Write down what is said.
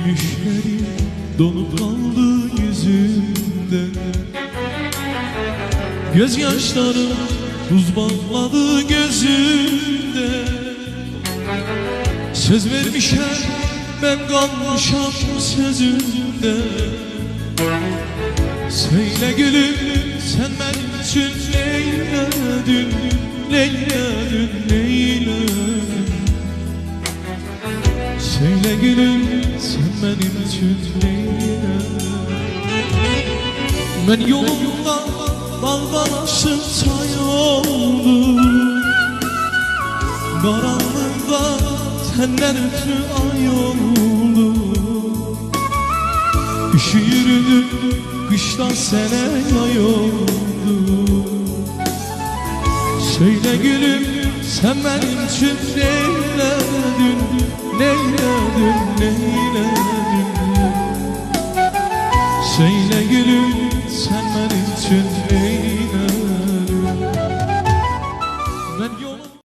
gülüşleri donup kaldı yüzümde. Gözyaşlarım buz bağladı gözümde. Söz vermişem ben kalmışam sözümde. Söyle gülüm sen benim için neyledin, neyledin, neyledin. Söyle gülüm sen benim için neyledin. Ben yolumda daldan aşıp çay oldum. Karanlıkta senden ötürü ay oldum. Üşüyürdüm kıştan sene yay oldum. Söyle gülüm sen benim için neyledin, neyledin, neyledin.